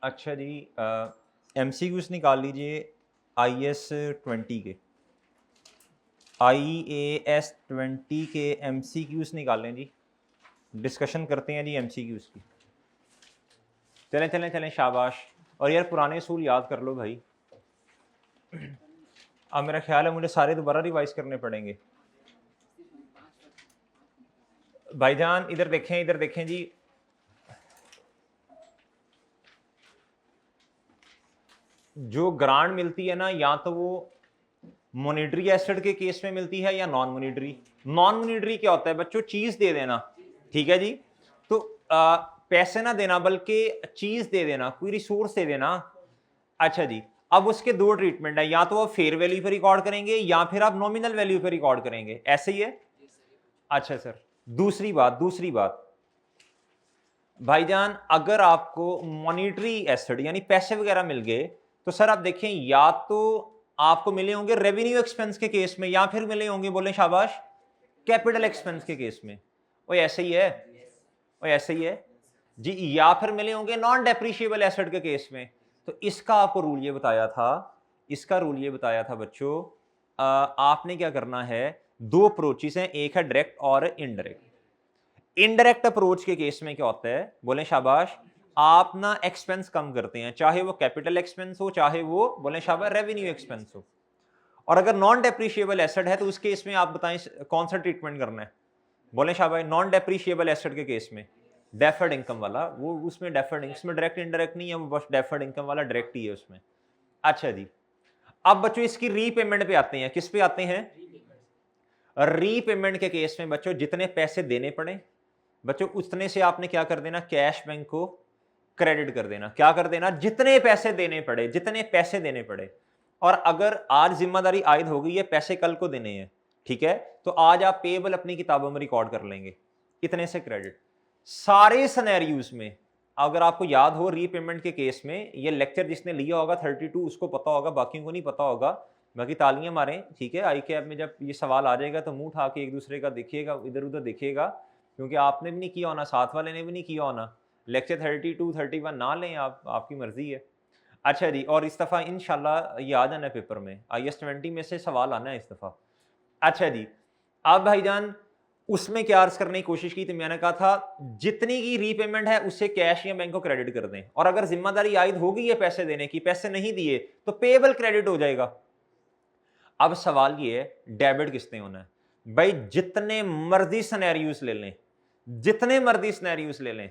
अच्छा जी, MCQs निकाल लीजिए IS-20 के, IAS-20 के MCQs निकालें जी। डिस्कशन करते हैं जी MCQs की। चलें चलें चलें, शाबाश। और यार पुराने असूल याद कर लो भाई। अब मेरा ख्याल है मुझे सारे दोबारा रिवाइज करने पड़ेंगे। भाईजान इधर देखें जी। जो ग्रांट मिलती है ना, या तो वो मॉनिटरी एसेट के केस में मिलती है या नॉन मॉनिटरी। नॉन मॉनिटरी क्या होता है बच्चों? चीज दे देना, ठीक है जी। तो पैसे ना देना बल्कि चीज दे देना, कोई रिसोर्स दे देना। अच्छा जी, अब उसके दो ट्रीटमेंट है, या तो आप फेयर वैल्यू पे रिकॉर्ड करेंगे या फिर आप नॉमिनल वैल्यू पे रिकॉर्ड करेंगे, ऐसे ही है। अच्छा सर, दूसरी बात भाईजान, अगर आपको मॉनिटरी एसेट यानी पैसे वगैरह मिल गए तो सर आप देखें, या तो आपको मिले होंगे रेवेन्यू एक्सपेंस के केस में या फिर मिले होंगे, बोले शाबाश, कैपिटल एक्सपेंस के केस में। वो ऐसे ही है, वो ऐसे ही है जी। या फिर मिले होंगे नॉन डेप्रिशिएबल एसेट के केस में। तो इसका आपको रूल ये बताया था, इसका रूल ये बताया था बच्चों, आपने क्या करना है, दो अप्रोचेस हैं, एक है डायरेक्ट और इनडायरेक्ट। इनडायरेक्ट अप्रोच के केस में क्या होता है, बोले शाबाश, आप ना एक्सपेंस कम करते हैं, चाहे वो कैपिटल एक्सपेंस हो, चाहे वो बोले शाबाश रेवेन्यू एक्सपेंस हो। और अगर नॉन डेप्रिशिएबल एसेट है तो उस केस में आप बताएं कौन सा ट्रीटमेंट करना है। बोले शाबाश, नॉन डेप्रिशिएबल एसेट के केस में डेफर्ड इनकम वाला, वो उसमें डेफर्ड, इसमें डायरेक्ट इनडायरेक्ट नहीं है, वो बस डेफर्ड इनकम वाला डायरेक्ट ही है उसमें। अच्छा जी, अब बच्चों इसकी रीपेमेंट पे आते हैं। किस पे आते हैं? रीपेमेंट के केस में बच्चों जितने पैसे देने पड़े बच्चों, उतने से आपने क्या कर देना, कैश बैंक को क्रेडिट कर देना। क्या कर देना? जितने पैसे देने पड़े, जितने पैसे देने पड़े। और अगर आज जिम्मेदारी आयद हो गई है, पैसे कल को देने हैं, ठीक है, तो आज आप पेबल अपनी किताबों में रिकॉर्ड कर लेंगे, इतने से क्रेडिट। सारे सिनेरियोज में अगर आपको याद हो, रीपेमेंट के केस में, ये लेक्चर जिसने लिया होगा 32 उसको पता होगा, बाकी को नहीं पता होगा। बाकी तालियां मारें, ठीक है। आई कैब में जब ये सवाल आ जाएगा तो मुंह उठा के एक दूसरे का देखिएगा, इधर उधर देखिएगा, क्योंकि आपने भी नहीं किया होना, साथ वाले ने भी नहीं किया होना। लेक्चर 32 31 ना लें आप, आपकी मर्जी है। अच्छा जी, और इस दफ़ा इंशाल्लाह ये आ जाना है पेपर में, IS-20 में से सवाल आना है इस दफ़ा। अच्छा जी, अब भाईजान उसमें क्या अर्ज करने की कोशिश की थी, मैंने कहा था जितनी की रीपेमेंट है उससे कैश या बैंक को क्रेडिट कर दें, और अगर जिम्मेदारी आयद हो गई है पैसे देने की, पैसे नहीं दिए तो पेबल क्रेडिट हो जाएगा। अब सवाल ये है, डेबिट किसने होना है? भाई जितने मर्जी सिनेरियोस ले लें, जितने मर्जी सिनेरियोस ले लें,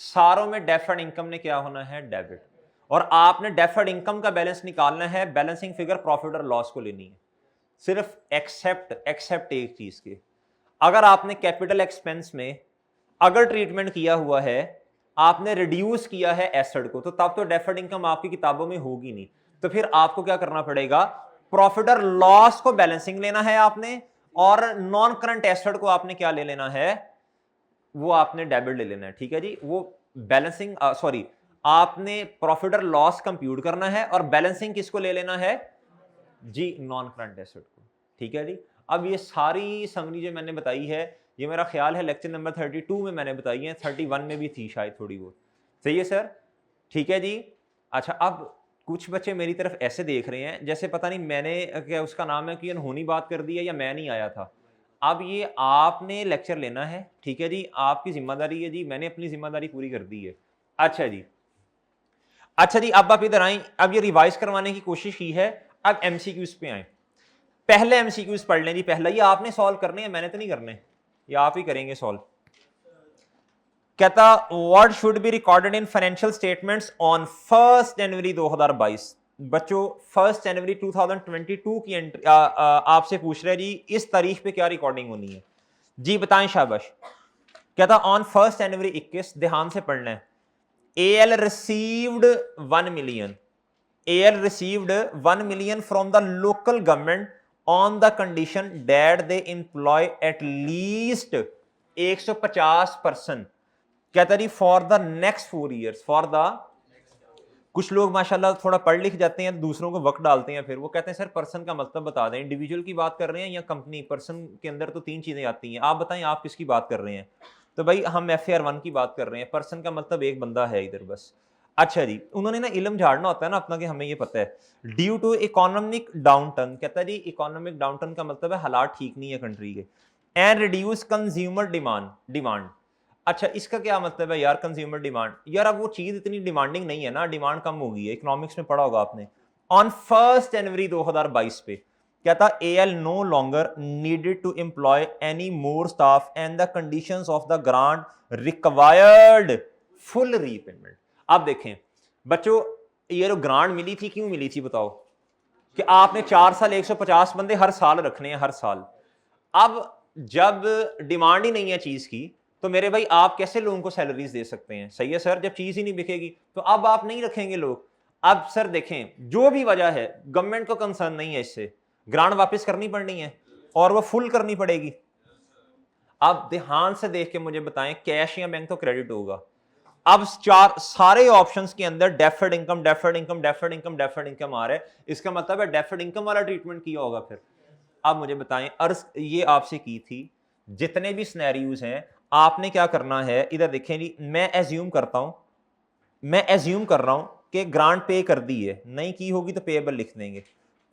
सारों में डेफर्ड इनकम ने क्या होना है? डेबिट। और आपने डेफर्ड इनकम का बैलेंस निकालना है, बैलेंसिंग फिगर प्रॉफिट और लॉस को लेनी है, सिर्फ एक्सेप्ट एक चीज के, अगर आपने कैपिटल एक्सपेंस में अगर ट्रीटमेंट किया हुआ है, आपने रिड्यूस किया है एसेट को, तो तब तो डेफर्ड इनकम आपकी किताबों में होगी नहीं। तो फिर आपको क्या करना पड़ेगा? प्रॉफिट और लॉस को बैलेंसिंग लेना है आपने, और नॉन करंट एसेट को आपने क्या ले लेना है? वो आपने डेबिट ले लेना है, ठीक है जी। वो बैलेंसिंग, सॉरी, आपने प्रॉफिट और लॉस कंप्यूट करना है, और बैलेंसिंग किसको ले लेना है जी? नॉन करंट एसेट को, ठीक है जी। अब ये सारी समरी जो मैंने बताई है, ये मेरा ख्याल है लेक्चर नंबर 32 में मैंने बताई है, 31 में भी थी शायद थोड़ी बहुत। सही है सर, ठीक है जी। अच्छा, अब कुछ बच्चे मेरी तरफ ऐसे देख रहे हैं जैसे पता नहीं मैंने क्या उसका नाम है कि अनहोनी बात कर दी है या मैं नहीं आया था। अब ये आपने लेक्चर लेना है, ठीक है जी, आपकी जिम्मेदारी है जी, मैंने अपनी जिम्मेदारी पूरी कर दी है। अच्छा जी, अच्छा जी, अब आप इधर आए, अब ये रिवाइज करवाने की कोशिश की है, अब एमसीक्यूज पे आए। पहले एमसीक्यूज पढ़ लें जी। पहला ये आपने सॉल्व करने हैं, मैंने तो नहीं करने, ये आप ही करेंगे सॉल्व। कहता what should be recorded in financial statements on 1 January 2022। बच्चों 1 जनवरी 2022 की एंट्री आपसे पूछ रहे जी, इस तारीख पे क्या रिकॉर्डिंग होनी है जी? बताएं शाबाश। कहता ऑन 1 जनवरी 21, ध्यान से पढ़ना है, AL received 1 million. AL received 1 million from the local government on the condition that they employ at least 150%. कहता जी for the next 4 years, for the, कुछ लोग माशाल्लाह थोड़ा पढ़ लिख जाते हैं, दूसरों को वक्त डालते हैं, फिर वो कहते हैं सर पर्सन का मतलब बता दें, इंडिविजुअल की बात कर रहे हैं या कंपनी? पर्सन के अंदर तो 3 चीजें आती हैं, आप बताएं आप किसकी बात कर रहे हैं? तो भाई हम FAR 1 की बात कर रहे हैं, पर्सन का मतलब एक बंदा है इधर बस। अच्छा जी, उन्होंने ना इल्म झाड़ना होता है ना अपना, कि हमें ये पता है। ड्यू टू इकोनॉमिक डाउनटर्न, कहता है जी इकोनॉमिक डाउनटर्न का मतलब है हालात ठीक नहीं है कंट्री के, एंड रिड्यूस कंज्यूमर डिमांड। अच्छा, इसका क्या मतलब है यार कंज्यूमर डिमांड? यार अब वो चीज इतनी डिमांडिंग नहीं है ना, डिमांड कम हो गई है, इकोनॉमिक्स में पढ़ा होगा आपने। ऑन 1 जनवरी 2022 पे कहता AL no longer needed to employ any more staff and the conditions of the grant required full repayment. आप देखें बच्चों, ये जो ग्रांट मिली थी क्यों मिली थी बताओ? कि आपने 4 साल 150 बंदे हर साल रखने हैं, हर साल। अब जब डिमांड ही नहीं है चीज की, तो मेरे भाई आप कैसे लोगों को सैलरीज दे सकते हैं? सही है सर, जब चीज ही नहीं बिकेगी तो अब आप नहीं रखेंगे लोग। अब सर देखें, जो भी वजह है, गवर्नमेंट को कंसर्न नहीं है इससे, ग्रांट वापस करनी पड़नी है और वो फुल करनी पड़ेगी। आप ध्यान से देख के मुझे बताएं, कैश या बैंक तो क्रेडिट होगा। अब चार सारे ऑप्शंस के अंदर deferred income deferred income deferred income deferred income आ रहा है, इसका मतलब है डेफर्ड इनकम वाला ट्रीटमेंट किया होगा फिर। अब मुझे बताएं, अर्ज ये आपसे की थी, जितने भी सिनेरियोज हैं आपने क्या करना है, इधर देखें जी, मैं एज्यूम कर रहा हूं कि ग्रांट पे कर दी है, नहीं की होगी तो पेएबल लिख देंगे।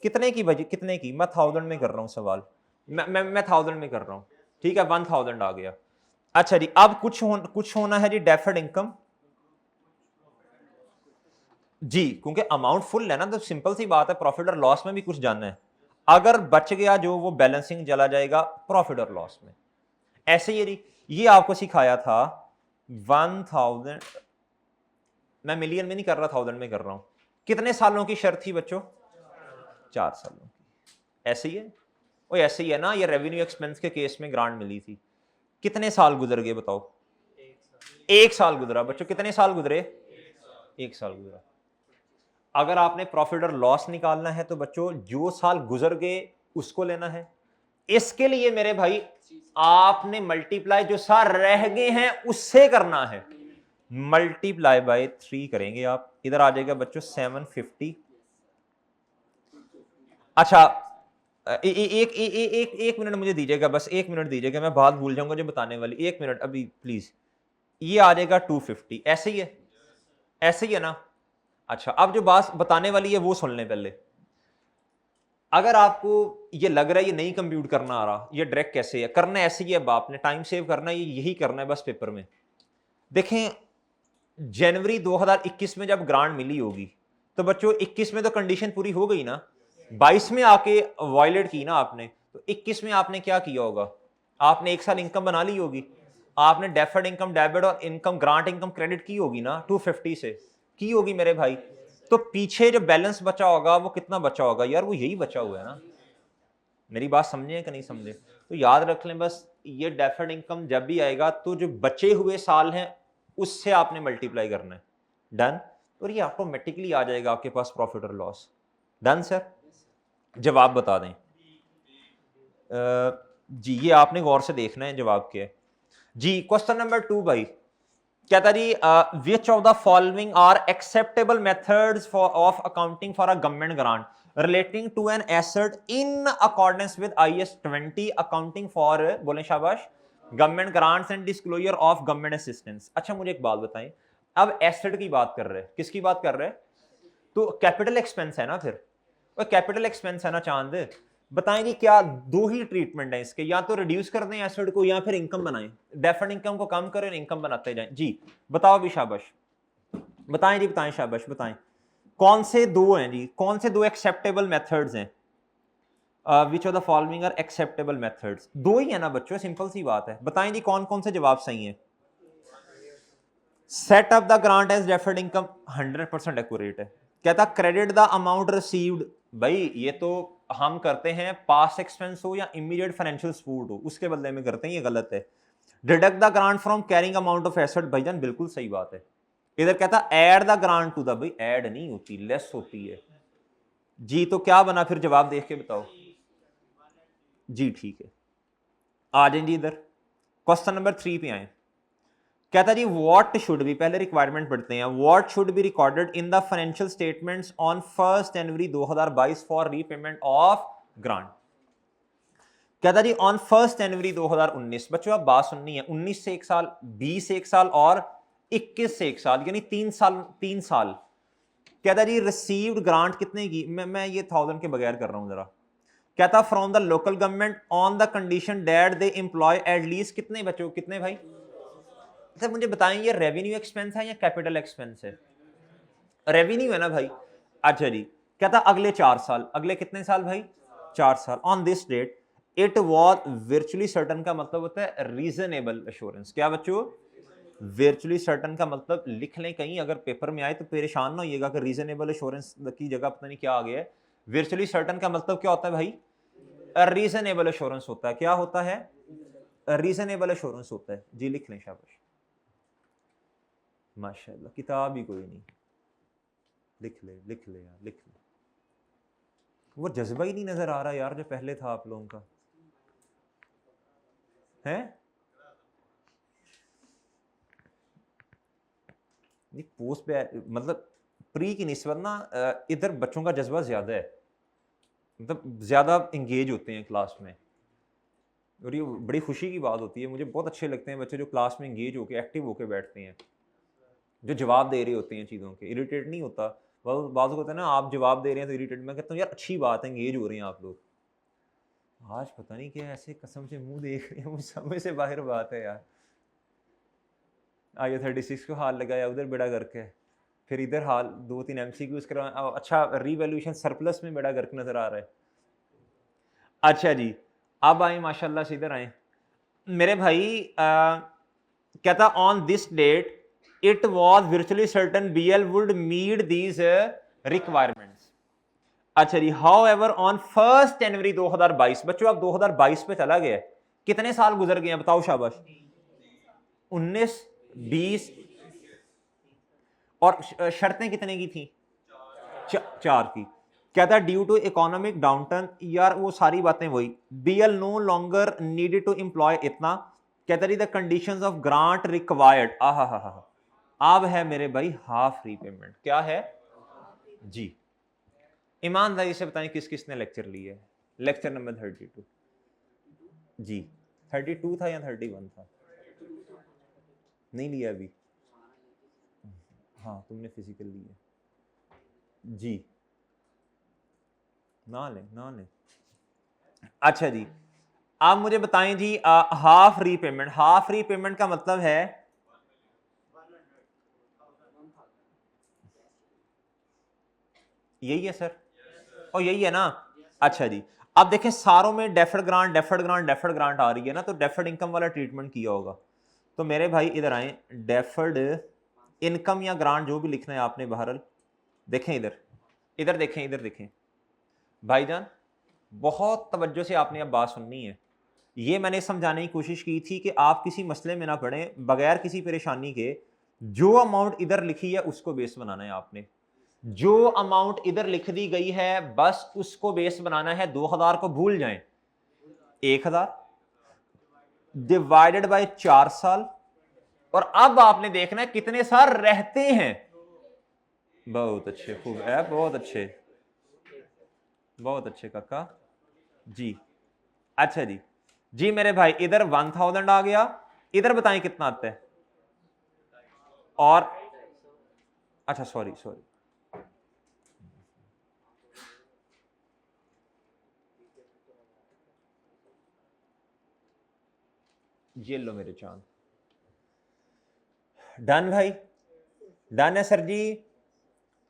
कितने की बजी, कितने की? मैं 1000 में कर रहा हूं सवाल, मैं 1000 में कर रहा हूं, ठीक है, 1000 आ गया। अच्छा जी, अब कुछ होना है जी डेफर्ड इनकम जी, क्योंकि अमाउंट फुल है ना, तो सिंपल सी बात है, प्रॉफिट और लॉस में भी कुछ जानना है। अगर बच गया जो, वो बैलेंसिंग चला जाएगा प्रॉफिट और लॉस में। ऐसे ये आपको सिखाया था 1000, मैं मिलियन में नहीं कर रहा, 1000 में कर रहा हूं। कितने सालों की शर्त थी बच्चों? 4 सालों की। ऐसे ही है वो, ऐसे ही है ना, ये रेवेन्यू एक्सपेंस के केस में ग्रांट मिली थी। कितने साल गुजर गए बताओ? 1 साल गुजरा बच्चों। कितने साल गुजरे? 1 साल गुजरा। अगर आपने प्रॉफिट और लॉस निकालना है तो बच्चों जो साल गुजर गए उसको लेना है। इसके लिए मेरे भाई आपने मल्टीप्लाई जो साल रह गए हैं उससे करना है, मल्टीप्लाई बाय 3 करेंगे आप। इधर आ जाएगा बच्चों 750। अच्छा, एक मिनट मुझे दीजिएगा, बस 1 मिनट दीजिएगा, मैं बात भूल जाऊंगा जो बताने वाली। 1 मिनट अभी प्लीज। ये आ जाएगा 250, ऐसे ही है, ऐसे ही है ना? अच्छा, अब जो बात बताने वाली है वो सुन लें पहले। अगर आपको ये लग रहा है ये नहीं कंप्यूट करना आ रहा, ये डायरेक्ट कैसे है करना, ऐसे ही है, बाप ने टाइम सेव करना है, यही करना है बस पेपर में। देखें, जनवरी 2021 में जब ग्रांट मिली होगी तो बच्चों 21 में तो कंडीशन पूरी हो गई ना, 22 में आके वायलेट की ना आपने, तो 21 में आपने क्या किया होगा? आपने 1 साल इनकम बना ली होगी, आपने डेफर्ड इनकम डेबिट और इनकम ग्रांट इनकम क्रेडिट की होगी ना, 250 से की होगी मेरे भाई। तो पीछे जो बैलेंस बचा होगा वो कितना बचा होगा यार? वो यही बचा हुआ है ना। मेरी बात समझे कि नहीं समझे? तो याद रख लें बस, ये डेफर्ड इनकम जब भी आएगा तो जो बचे हुए साल हैं उससे आपने मल्टीप्लाई करना है। डन? और ये ऑटोमेटिकली आ जाएगा आपके पास प्रॉफिट और लॉस। Done sir? जवाब बता दें। जी, ये आपने गौर से देखना है जवाब क्या है जी। क्वेश्चन नंबर 2 भाई कहता जी, which of the following are acceptable methods for of accounting for a government grant relating to an asset in accordance with IAS 20 accounting for, बोले शाबाश, government grants and disclosure of government assistance. अच्छा मुझे एक बात बताएं, अब asset की बात कर रहे हैं, किसकी बात कर रहे हैं? तो कैपिटल एक्सपेंस है ना, फिर कैपिटल एक्सपेंस है ना चांद। बताएंगे क्या दो ही ट्रीटमेंट है इसके, या तो रिड्यूस कर दें एसेट को या फिर इनकम बनाएं, डेफर्ड इनकम को कम करें, इनकम बनाते जाएं जी। बताओ अभी, शाबाश बताएं जी, बताएं शाबाश बताएं। कौन से दो हैं जी, कौन से दो एक्सेप्टेबल मेथड्स हैं? Which of the following are acceptable methods? दो ही है ना बच्चों, सिंपल सी बात है। बताएं जी कौन कौन से जवाब सही हैं? Set up the grant as deferred income 100% accurate है। कहता क्रेडिट द अमाउंट रिसीव्ड, भाई ये तो हम करते हैं पास एक्सपेंस हो या इमीडिएट फाइनेंशियल सपोर्ट हो उसके बदले में करते हैं, ये गलत है। Deduct the grant from carrying amount of asset, भाईजान बिल्कुल सही बात है। इधर कहता add the grant to the, भाई ऐड नहीं होती, लेस होती है जी। तो क्या बना फिर? जवाब देख के बताओ जी। ठीक है, आ जाए जी इधर क्वेश्चन नंबर 3 पे आए। कहता जी व्हाट शुड बी, पहले रिक्वायरमेंट पढ़ते हैं, what should be recorded in the financial statements on 1 January 2022 for repayment of grant. कहता जी ऑन 1 जनवरी 2019, बच्चों आप बात सुननी है, 19 से 1 साल, 20 1 साल और 21 से 1 साल यानी 3 साल कहता जी रिसीव्ड ग्रांट कितने की, मैं ये 1000 के बगैर कर रहा हूं जरा। कहता from the local government on the condition that they employ at least कितने बच्चों, कितने भाई? सर मुझे बताएं ये रेवेन्यू एक्सपेंस है या कैपिटल एक्सपेंस है? रेवेन्यू है ना भाई। अच्छा जी, कहता अगले 4 साल, अगले कितने साल भाई? 4 साल। On this date it was virtually certain का मतलब होता है रीजनेबल एश्योरेंस। क्या बच्चों? वर्चुअली सर्टन का मतलब लिख लें कहीं अगर पेपर में आए तो परेशान ना होइएगा कि रीजनेबल एश्योरेंस की जगह पता नहीं क्या आ गया है। वर्चुअली सर्टन का मतलब क्या होता है भाई? रीजनेबल एश्योरेंस होता है। क्या होता है? रीजनेबल एश्योरेंस होता है जी। लिख लें, शाबाश, माशाल्लाह, किताब ही कोई नहीं। लिख ले यार, लिख ले। वो जज्बा ही नहीं नजर आ रहा यार जो पहले था आप लोगों का है। पोस्ट पे मतलब प्री की निस्बत ना इधर बच्चों का जज्बा ज्यादा है, मतलब ज्यादा इंगेज होते हैं क्लास में, और ये बड़ी खुशी की बात होती है। मुझे बहुत अच्छे लगते हैं बच्चे जो क्लास में इंगेज होकर एक्टिव होकर बैठते हैं, जो जवाब दे रहे होते हैं चीज़ों के, इरिटेट नहीं होता। बात होता है ना आप जवाब दे रहे हैं तो इरिटेट, मैं कहता हूँ यार अच्छी बात है, इंगेज हो रहे हैं आप लोग। आज पता नहीं क्या ऐसे कसम से मुंह देख रहे हैं, मुझे समझ से बाहर बात है यार। आइए 36 को हाल लगाया उधर बेड़ा करके, फिर इधर हाल 2-3 MCQs करवा। अच्छा रीवैल्यूएशन सरप्लस में बेड़ा गर्क नजर आ रहा है। अच्छा जी, अब आए माशाल्लाह से, इधर आए मेरे भाई। कहता on this date it was virtually certain BL would meet these requirements. अच्छा जी, हाउ एवर ऑन 1 जनवरी 2022, बच्चों आप 2022 पे चला गया, कितने साल गुजर गए हैं बताओ, शाबाश। 19, 20 और शर्तें कितने की थी? 4 की। कहता ड्यू टू इकोनॉमिक डाउनटर्न, यार वो सारी बातें वही। BL no longer needed to employ इतना। कहता जी the conditions of grant required, अब है मेरे भाई हाफ रीपेमेंट। क्या है जी? ईमानदारी से बताएं किस किसने लेक्चर लिए है? लेक्चर नंबर 32 जी। 32 था या 31 था? नहीं लिया अभी? हाँ तुमने फिजिकल लिए जी, ना ले। अच्छा जी, आप मुझे बताएं जी हाफ रीपेमेंट, हाफ रीपेमेंट का मतलब है यही है सर, और यही है ना? अच्छा जी, अब देखें सारों में डेफर्ड ग्रांट आ रही है ना, तो डेफर्ड इनकम वाला ट्रीटमेंट किया होगा। तो मेरे भाई इधर आए, डेफर्ड इनकम या ग्रांट जो भी लिखना है आपने बहरल, देखें इधर देखें भाईजान, बहुत तवज्जो से आपने अब बात सुननी है। ये मैंने समझाने की कोशिश की थी कि आप किसी मसले में ना पड़े बगैर किसी परेशानी के। जो अमाउंट इधर लिखी है उसको बेस बनाना है आपने, जो अमाउंट इधर लिख दी गई है बस उसको बेस बनाना है। 2000 को भूल जाएं, 1000 डिवाइडेड बाय 4 साल, और अब आपने देखना है कितने साल रहते हैं। बहुत अच्छे, खूब है, बहुत अच्छे काका जी। अच्छा जी, जी मेरे भाई इधर 1000 आ गया, इधर बताएं कितना आता है? और अच्छा सॉरी ये लो मेरे चांद, डन भाई, डन है सर जी।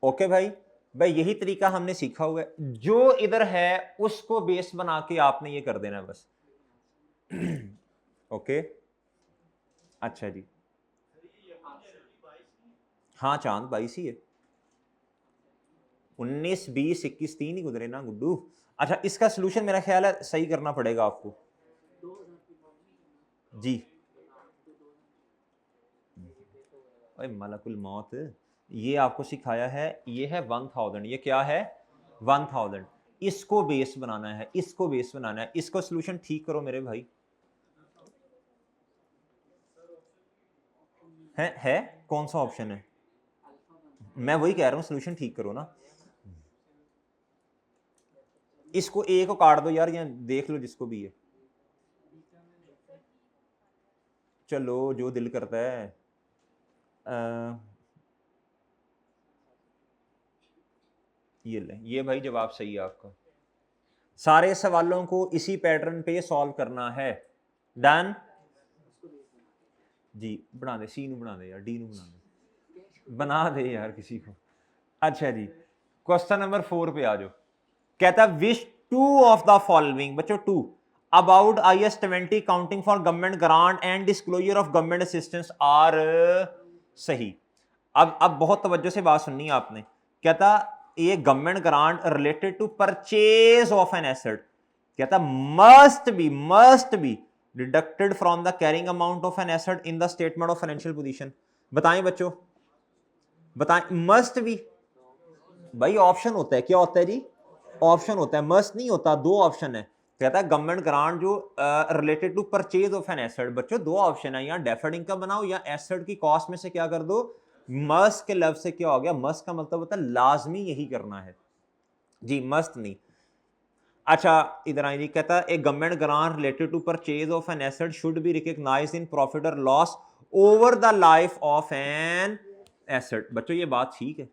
ओके भाई, यही तरीका हमने सीखा हुआ है, जो इधर है उसको बेस बना के आपने ये कर देना है बस। ओके अच्छा जी, हाँ चांद 22 ही है, 19, 20, 21, 3 ही गुजरे ना गुड्डू। अच्छा इसका सोल्यूशन मेरा ख्याल है सही करना पड़ेगा आपको जी। अरे मलकुल मौत, ये आपको सिखाया है, ये है 1000, ये क्या है 1000, इसको बेस बनाना है, इसको सोल्यूशन ठीक करो मेरे भाई। है कौन सा ऑप्शन है? मैं वही कह रहा हूं, सोल्यूशन ठीक करो ना। इसको ए को काट दो यार, या देख लो जिसको भी है, चलो जो दिल करता है। ये ले, ये भाई जवाब सही है आपका। सारे सवालों को इसी पैटर्न पे सॉल्व करना है। डन जी, बना दे, सी नू बना दे यार, डी नू बना दे यार किसी को। अच्छा जी, क्वेश्चन नंबर 4 पे आ जाओ। कहता which two of the following, बच्चों two, about IS 20 counting for government grant and disclosure of government assistance are सही। अब बहुत तवज्जो से बात सुननी है आपने। कहता ये government grant related to purchase of an asset, कहता must be deducted from the carrying amount of an asset in the statement of financial position. बताएं बच्चों, बताएं। मस्ट बी भाई ऑप्शन होता है, क्या होता है जी, ऑप्शन होता है, मस्ट नहीं होता, दो ऑप्शन है। कहता है गवर्नमेंट ग्रांट जो related to purchase of an asset, बच्चों दो ऑप्शन है, या डेफर्ड इनकम बनाओ या एसेट की कॉस्ट में से क्या कर दो। मस्ट के लफ्ज से क्या हो गया, मस्ट का मतलब होता है लाजमी यही करना है जी, मस्ट नहीं। अच्छा इधर आइए जी, कहता है a government grant related to purchase of an asset should be recognised in profit और loss over the life of an asset. बच्चों ये बात ठीक है,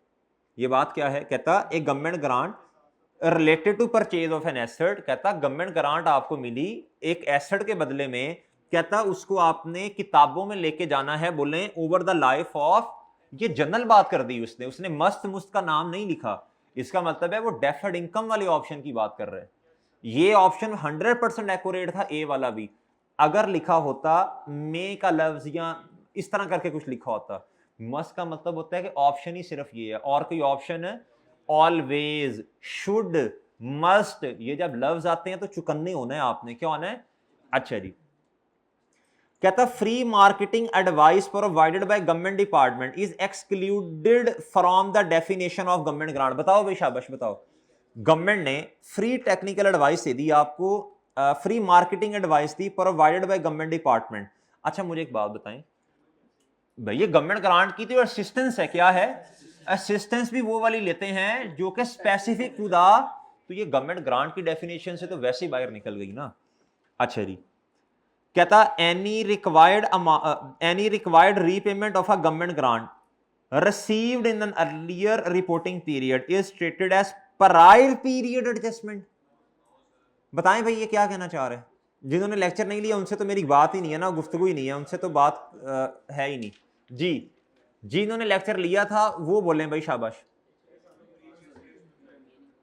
ये बात क्या है, कहता a government grant related to purchase of an asset, कहता गवर्नमेंट ग्रांट आपको मिली एक एसेट के बदले में, कहता उसको आपने किताबों में लेके जाना है, बोले ओवर द लाइफ ऑफ, ये जनरल बात कर दी उसने मस्त मुस्त का नाम नहीं लिखा। इसका मतलब है वो डेफर्ड इनकम वाले ऑप्शन की बात कर रहे हैं। ये ऑप्शन 100% एक्यूरेट था, ए वाला भी। अगर लिखा होता मे का लफ्ज या इस तरह करके कुछ लिखा होता, मस्ट का मतलब होता है कि ऑप्शन ही सिर्फ ये है, और कोई ऑप्शन है ऑलवेज, शुड, मस्ट, ये जब लफ्ज आते हैं तो चुकन्ने होना है आपने, क्या होना है। अच्छा जी, कहता free marketing advice provided by government department is excluded from the definition of government grant. बताओ भाई, शाबाश बताओ। गवर्नमेंट ने फ्री टेक्निकल एडवाइस दे दी आपको, free marketing advice the provided by government department. अच्छा मुझे एक बात बताएं भाई, ये गवर्नमेंट ग्रांट की तो असिस्टेंस है, क्या है, असिस्टेंस भी वो वाली लेते हैं जो कि स्पेसिफिक टू द, तो ये गवर्नमेंट ग्रांट की डेफिनेशन से तो वैसे ही बाहर निकल गई ना। अच्छा जी, कहता any required repayment of a government grant received in an earlier reporting period is treated as prior period adjustment। बताएं भाई ये क्या कहना चाह रहे हैं। जिन्होंने लेक्चर नहीं लिया उनसे तो मेरी बात ही नहीं है ना, गुफ्तगू ही नहीं है, उनसे तो बात है ही नहीं जी। जिन्होंने लेक्चर लिया था वो बोलें भाई, शाबाश।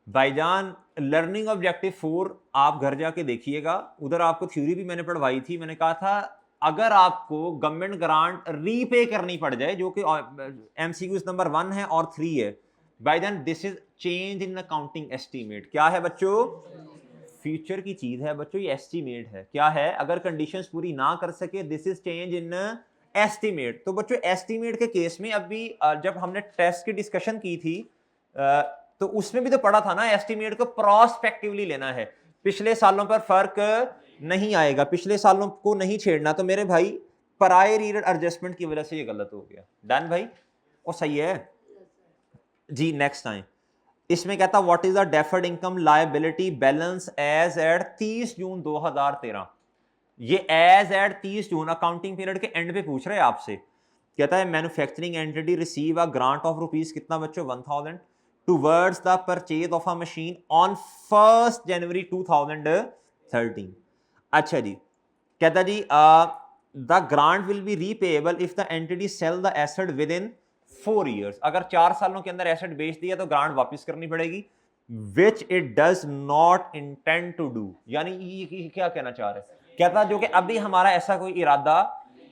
भाईजान लर्निंग ऑब्जेक्टिव 4 आप घर जाके देखिएगा, उधर आपको थ्योरी भी मैंने पढ़वाई थी। मैंने कहा था अगर आपको गवर्नमेंट ग्रांट रीपे करनी पड़ जाए, जो कि एमसीक्यूज नंबर 1 है और 3 है, भाईजान this is change in accounting estimate. क्या है बच्चों, फ्यूचर की चीज है बच्चों, ये एस्टीमेट है। क्या है, अगर कंडीशंस पूरी ना कर सके, this is change in estimate. तो बच्चों एस्टीमेट के केस में अभी जब हमने टेस्ट की डिस्कशन की थी तो उसमें भी तो पढ़ा था ना, एस्टीमेट को प्रोस्पेक्टिवली लेना है, पिछले सालों पर फर्क नहीं आएगा, पिछले सालों को नहीं छेड़ना। तो मेरे भाई प्रायर ईयर एडजस्टमेंट की वजह से ये गलत हो गया। डन भाई, और सही है जी। नेक्स्ट टाइम इसमें कहता what is the deferred income liability balance as at 30 June 2013। ये as at 30 June accounting period के एंड पे पूछ रहे हैं आपसे। कहता है manufacturing entity receive a grant of rupees कितना बच्चों, 1000 towards the purchase of a machine on 1st January 2013। अच्छा जी, कहता जी the grant will be repayable if the entity sell the asset within 4 years। अगर 4 सालों के अंदर एसेट बेच दिया तो ग्रांट वापस करनी पड़ेगी, which it does not intend to do। यानी ये क्या कहना चाह रहे हैं, कहता जो कि अभी हमारा ऐसा कोई इरादा,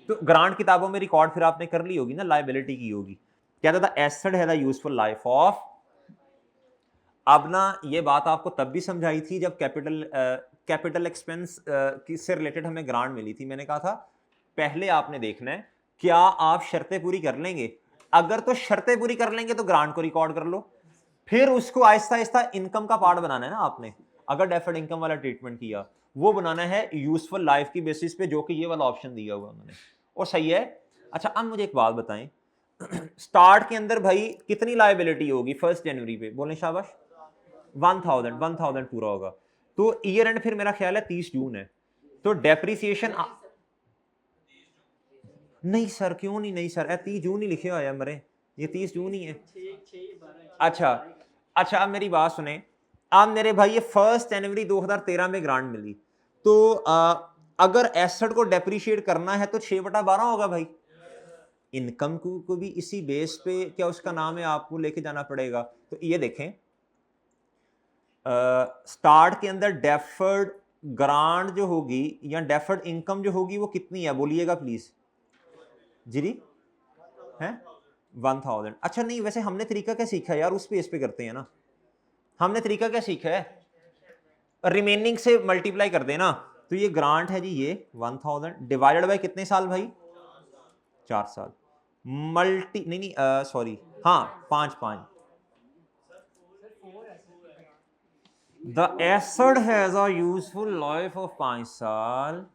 तो ग्रांट किताबों में रिकॉर्ड फिर आपने कर ली होगी ना, लायबिलिटी की होगी। कहता था एसेट है द यूजफुल लाइफ ऑफ। अब ना ये बात आपको तब भी समझाई थी जब कैपिटल एक्सपेंस से रिलेटेड हमें ग्रांट मिली थी। मैंने कहा था पहले आपने देखना है क्या आप शर्तें पूरी कर लेंगे, अगर तो शर्तें पूरी कर लेंगे तो ग्रांट को रिकॉर्ड कर लो, फिर उसको आहिस्ता आहिस्ता इनकम का पार्ट बनाना है ना आपने। अगर डेफर्ड इनकम वाला ट्रीटमेंट किया, वो बनाना है यूजफुल लाइफ की बेसिस पे, जो कि ये वाला ऑप्शन दिया हुआ उन्होंने, और सही है। अच्छा अब मुझे एक बात बताएं, स्टार्ट के अंदर भाई कितनी लायबिलिटी होगी 1 जनवरी पे, बोलें शाबाश, 1000 पूरा होगा। तो ईयर एंड फिर मेरा ख्याल है 30 जून है, तो डेप्रिसिएशन नहीं सर, क्यों नहीं? नहीं सर, 30 जून ही लिखे हुआ है मरे, ये 30 जून ही है। अच्छा अच्छा, अब मेरी बात सुने, अब मेरे भाई ये 1 जनवरी 2013 में ग्रांट मिली, तो अगर एसेट को डेप्रिशिएट करना है तो 6/12 होगा भाई। इनकम को भी इसी बेस पे क्या उसका नाम है आपको लेके जाना पड़ेगा। तो ये देखें, स्टार्ट के अंदर डेफर्ड ग्रांट जो होगी या डेफर्ड इनकम जो होगी वो कितनी है, बोलिएगा प्लीज जी है 1000। अच्छा नहीं, वैसे हमने तरीका क्या सीखा है यार, उस बेस पे करते हैं ना। हमने तरीका क्या सीखा है, रिमेनिंग से मल्टीप्लाई कर देना। तो ये ग्रांट है जी, ये 1000 डिवाइडेड बाय कितने साल भाई, 4 साल, मल्टी नहीं सॉरी, हाँ 5 the asset has a useful life of 5 साल।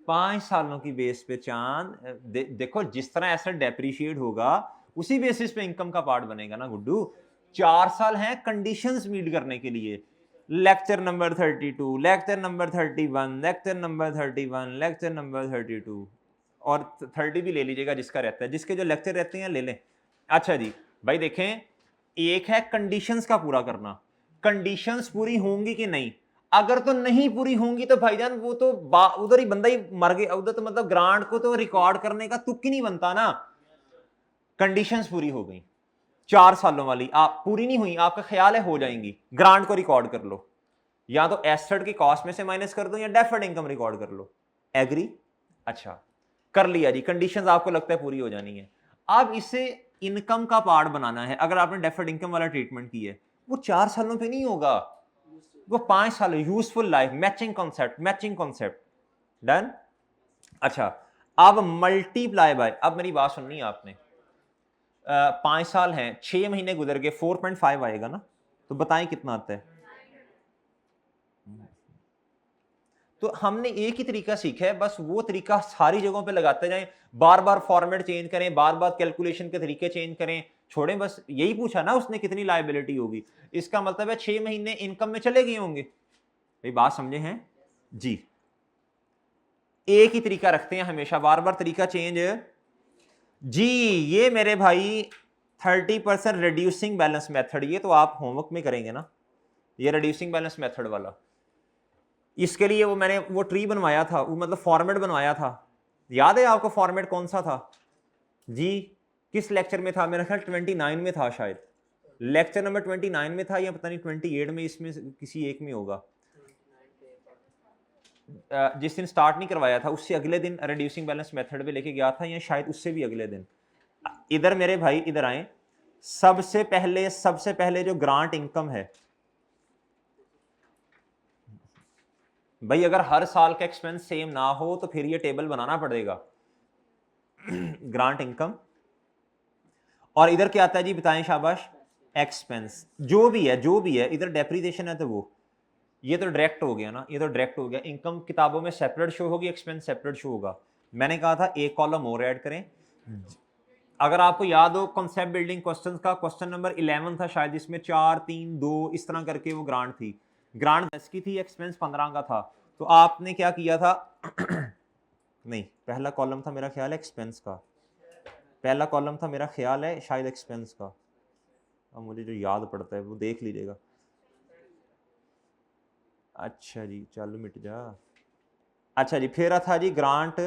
5 सालों की बेस पे चांद देखो, जिस तरह एसेट डेप्रिशिएट होगा उसी बेसिस पे इनकम का पार्ट बनेगा ना गुड्डू। 4 साल हैं कंडीशंस मीट करने के लिए। Lecture number 32, lecture number 31, lecture number 31, lecture number 32 और 30 भी ले लीजिएगा जिसका रहता है, जिसके जो लेक्चर रहते हैं ले लें। अच्छा जी भाई देखें, एक है कंडीशंस का पूरा करना, कंडीशंस पूरी होंगी कि नहीं, अगर तो नहीं पूरी होंगी तो भाईजान वो तो उधर ही बंदा ही मर गया, उधर तो मतलब ग्रांट को तो रिकॉर्ड करने का तुक ही नहीं बनता ना। कंडीशंस पूरी हो गई 4 सालों वाली, आप पूरी नहीं हुई, आपका ख्याल है हो जाएंगी, ग्रांट को रिकॉर्ड कर लो, या तो एसेट की कॉस्ट में से माइनस कर दो या डेफर्ड इनकम रिकॉर्ड कर लो। एग्री? अच्छा कर लिया जी, कंडीशंस आपको लगता है पूरी हो जानी है। अब इसे इनकम का पार्ट बनाना है। अगर आपने डेफर्ड इनकम वाला ट्रीटमेंट की है, वो 4 सालों पे नहीं होगा, वो 5 साल, useful life, matching concept, matching concept. Done? अच्छा अब मल्टीप्लाई बाय, अब मेरी बात सुननी है आपने, 5 साल हैं, 6 महीने गुजर गए, 4.5 आएगा ना, तो बताएं कितना आता है। तो हमने एक ही तरीका सीखा है, बस वो तरीका सारी जगहों पे लगाते जाएं, बार बार फॉर्मेट चेंज करें, बार बार कैलकुलेशन के तरीके चेंज करें, छोड़ें। बस यही पूछा ना उसने कितनी लायबिलिटी होगी, इसका मतलब है 6 महीने इनकम में चले गए होंगे। भाई बात समझे हैं जी? एक ही तरीका रखते हैं हमेशा, बार बार तरीका चेंज जी। ये मेरे भाई 30% रिड्यूसिंग बैलेंस मेथड, ये तो आप होमवर्क में करेंगे ना, ये रिड्यूसिंग बैलेंस मेथड वाला। इसके लिए वो मैंने वो ट्री बनवाया था, वो मतलब फॉर्मेट बनवाया था, याद है आपको फॉर्मेट कौन सा था जी? किस लेक्चर में था? मेरा ख्याल 29 में था शायद, लेक्चर नंबर 29 में था या पता नहीं 28 में, इसमें किसी एक में होगा। जिस दिन स्टार्ट नहीं करवाया था उससे अगले दिन रिड्यूसिंग बैलेंस मेथड पे लेके गया था, या शायद उससे भी अगले दिन। इधर मेरे भाई इधर आए, सबसे पहले जो ग्रांट इनकम है भाई, अगर हर साल का एक्सपेंस सेम ना हो तो फिर ये टेबल बनाना पड़ेगा ग्रांट इनकम। और इधर क्या आता है जी, बताएं शाबाश, एक्सपेंस जो भी है, इधर डेप्रिसिएशन है तो वो, ये तो डायरेक्ट हो गया ना, ये तो डायरेक्ट हो गया। इनकम किताबों में सेपरेट शो होगी, एक्सपेंस सेपरेट शो होगा। मैंने कहा था एक कॉलम और ऐड करें। अगर आपको याद हो कॉन्सेप्ट बिल्डिंग क्वेश्चंस का क्वेश्चन नंबर 11 था शायद, जिसमें 4 3 2 इस तरह करके वो ग्रांट थी, ग्रांट 10 की थी, एक्सपेंस 15 का था। तो आपने क्या किया था नहीं, पहला कॉलम था मेरा ख्याल है एक्सपेंस का, पहला कॉलम था मेरा ख्याल है शायद एक्सपेंस का, अब मुझे जो याद पड़ता है वो देख लीजिएगा। अच्छा जी चल मिट जा। अच्छा जी फिर था जी ग्रांट,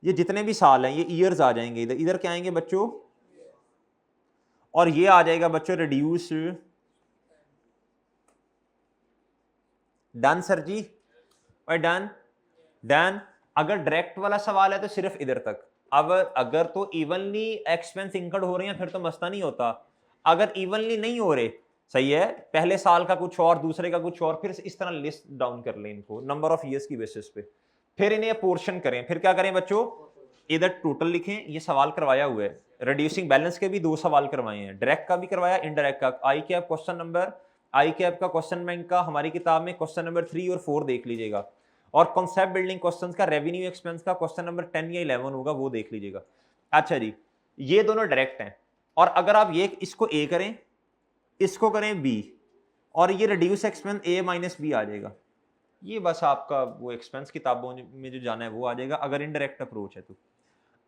ये जितने भी साल हैं ये ईयर्स आ जाएंगे, इधर इधर क्या आएंगे बच्चों, और ये आ जाएगा बच्चों रिड्यूस। डन सर जी, और डन डन। अगर डायरेक्ट वाला सवाल है तो सिर्फ इधर तक। अब अगर तो इवनली एक्सपेंस इंकर्ड हो रहे हैं फिर तो मसला नहीं होता, अगर इवनली नहीं हो रहे, सही है, पहले साल का कुछ और दूसरे का कुछ और, फिर इस तरह लिस्ट डाउन कर लें इनको नंबर ऑफ ईयर्स की बेसिस पे, फिर इन्हें पोर्शन करें। फिर क्या करें बच्चों, इधर टोटल लिखें, ये सवाल करवाया हुआ है, रिड्यूसिंग बैलेंस के भी 2 सवाल करवाए हैं, डायरेक्ट का भी करवाया, इनडायरेक्ट का। आई कैप क्वेश्चन नंबर, आई कैप का क्वेश्चन बैंक का हमारी किताब में क्वेश्चन नंबर 3 और 4 देख लीजिएगा, और कॉन्सेप्ट बिल्डिंग क्वेश्चंस का रेवेन्यू एक्सपेंस का क्वेश्चन नंबर 10 या 11 होगा, वो देख लीजिएगा। अच्छा जी, ये दोनों डायरेक्ट हैं, और अगर आप ये इसको ए करें, इसको करें बी, और ये रिड्यूस एक्सपेंस ए माइनस बी आ जाएगा। ये बस आपका वो एक्सपेंस किताबों में जो जाना है वो आ जाएगा, अगर इनडायरेक्ट अप्रोच है तो।